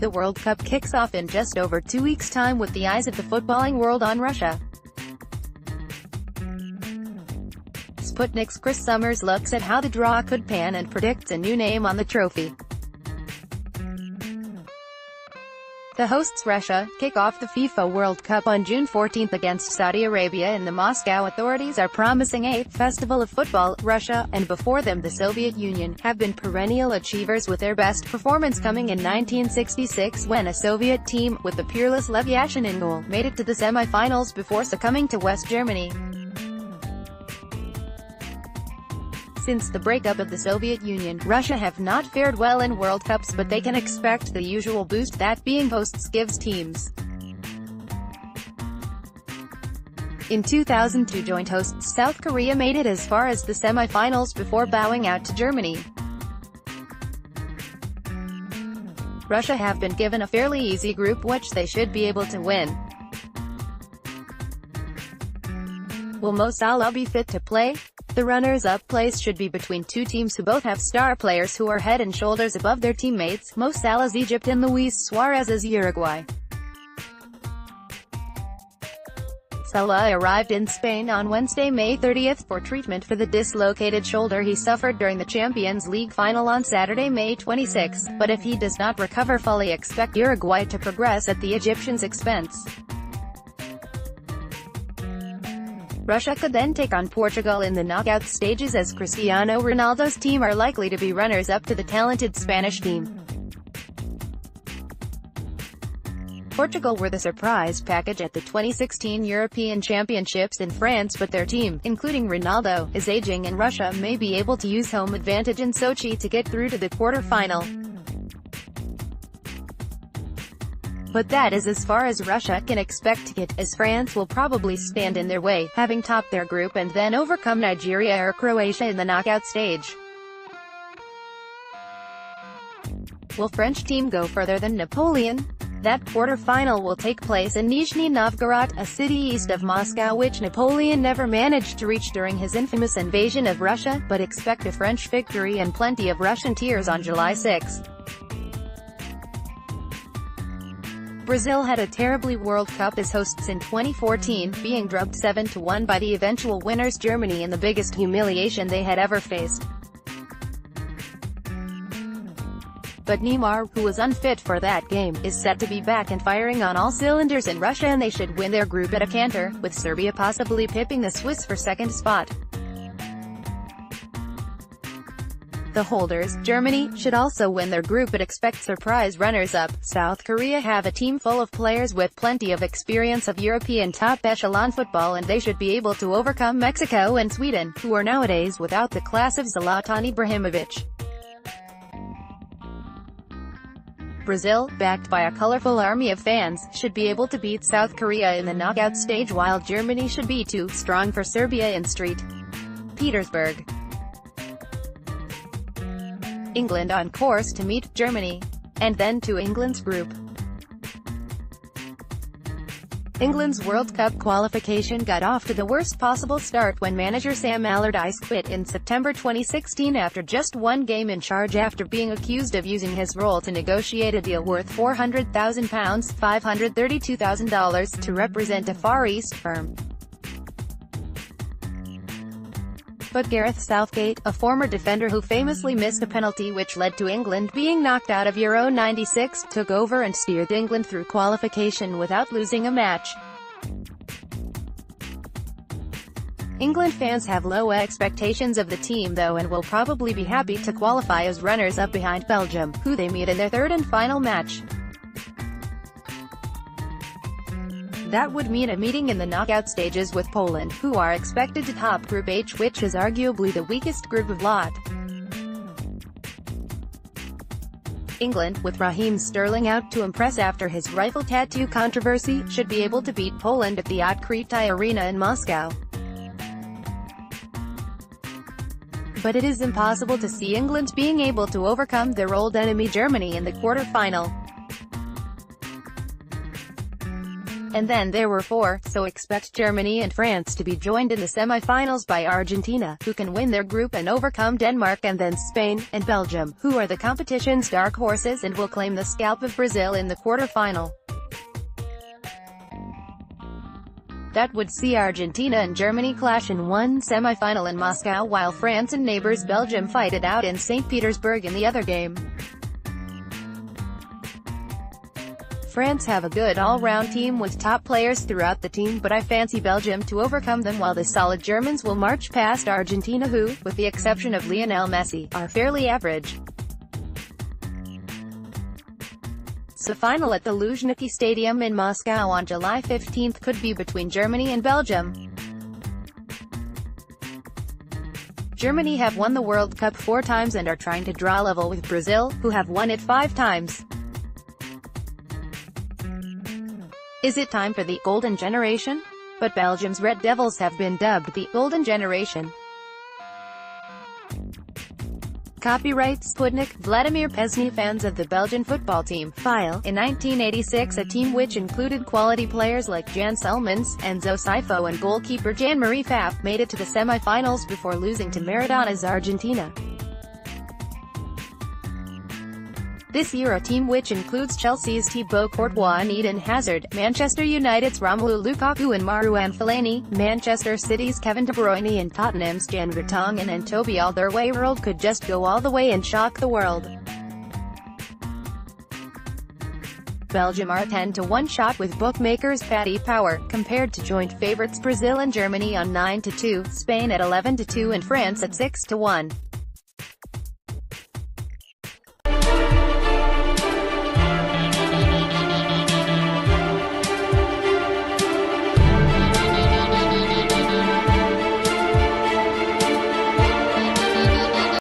The World Cup kicks off in just over 2 weeks' time with the eyes of the footballing world on Russia. Sputnik's Chris Summers looks at how the draw could pan and predicts a new name on the trophy. The hosts Russia kick off the FIFA World Cup on June 14 against Saudi Arabia, and the Moscow authorities are promising a festival of football. Russia, and before them the Soviet Union, have been perennial achievers, with their best performance coming in 1966 when a Soviet team, with the peerless Lev Yashin in goal, made it to the semi-finals before succumbing to West Germany. Since the breakup of the Soviet Union, Russia have not fared well in World Cups, but they can expect the usual boost that being hosts gives teams. In 2002, joint hosts South Korea made it as far as the semi-finals before bowing out to Germany. Russia have been given a fairly easy group which they should be able to win. Will Mo Salah be fit to play? The runners-up place should be between two teams who both have star players who are head and shoulders above their teammates: Mo Salah's Egypt and Luis Suarez's Uruguay. Salah arrived in Spain on Wednesday, May 30, for treatment for the dislocated shoulder he suffered during the Champions League final on Saturday, May 26, but if he does not recover fully, expect Uruguay to progress at the Egyptians' expense. Russia could then take on Portugal in the knockout stages, as Cristiano Ronaldo's team are likely to be runners-up to the talented Spanish team. Portugal were the surprise package at the 2016 European Championships in France, but their team, including Ronaldo, is aging, and Russia may be able to use home advantage in Sochi to get through to the quarter-final. But that is as far as Russia can expect to get, as France will probably stand in their way, having topped their group and then overcome Nigeria or Croatia in the knockout stage. Will French team go further than Napoleon? That quarter-final will take place in Nizhny Novgorod, a city east of Moscow which Napoleon never managed to reach during his infamous invasion of Russia, but expect a French victory and plenty of Russian tears on July 6. Brazil had a terribly World Cup as hosts in 2014, being drubbed 7-1 by the eventual winners Germany in the biggest humiliation they had ever faced. But Neymar, who was unfit for that game, is set to be back and firing on all cylinders in Russia, and they should win their group at a canter, with Serbia possibly pipping the Swiss for second spot. The holders, Germany, should also win their group but expect surprise runners-up. South Korea have a team full of players with plenty of experience of European top-echelon football, and they should be able to overcome Mexico and Sweden, who are nowadays without the class of Zlatan Ibrahimovic. Brazil, backed by a colorful army of fans, should be able to beat South Korea in the knockout stage, while Germany should be too strong for Serbia in St. Petersburg. England on course to meet Germany, and then to England's group. England's World Cup qualification got off to the worst possible start when manager Sam Allardyce quit in September 2016 after just one game in charge, after being accused of using his role to negotiate a deal worth £400,000 $532,000 to represent a Far East firm. But Gareth Southgate, a former defender who famously missed a penalty which led to England being knocked out of Euro '96, took over and steered England through qualification without losing a match. England fans have low expectations of the team though, and will probably be happy to qualify as runners-up behind Belgium, who they meet in their third and final match. That would mean a meeting in the knockout stages with Poland, who are expected to top Group H, which is arguably the weakest group of lot. England, with Raheem Sterling out to impress after his rifle tattoo controversy, should be able to beat Poland at the Otkritai Arena in Moscow. But it is impossible to see England being able to overcome their old enemy Germany in the quarter-final. And then there were 4, so expect Germany and France to be joined in the semi-finals by Argentina, who can win their group and overcome Denmark, and then Spain and Belgium, who are the competition's dark horses and will claim the scalp of Brazil in the quarter-final. That would see Argentina and Germany clash in one semi-final in Moscow, while France and neighbors Belgium fight it out in St. Petersburg in the other game. France have a good all-round team with top players throughout the team, but I fancy Belgium to overcome them, while the solid Germans will march past Argentina, who, with the exception of Lionel Messi, are fairly average. The final at the Luzhniki Stadium in Moscow on July 15 could be between Germany and Belgium. Germany have won the World Cup 4 times and are trying to draw level with Brazil, who have won it 5 times. Is it time for the Golden Generation? But Belgium's Red Devils have been dubbed the Golden Generation. Copyright Sputnik, Vladimir Pesny. Fans of the Belgian football team. File. In 1986, a team which included quality players like Jan Selmans, Enzo Sifo and goalkeeper Jean-Marie Pfaff made it to the semi-finals before losing to Maradona's Argentina. This year a team which includes Chelsea's Thibaut Courtois and Eden Hazard, Manchester United's Romelu Lukaku and Marouane Fellaini, Manchester City's Kevin De Bruyne and Tottenham's Jan Vertonghen and Toby Alderweireld could just go all the way and shock the world. Belgium are a 10-to-1 shot with bookmakers Paddy Power, compared to joint favourites Brazil and Germany on 9-2, Spain at 11-2 and France at 6-1.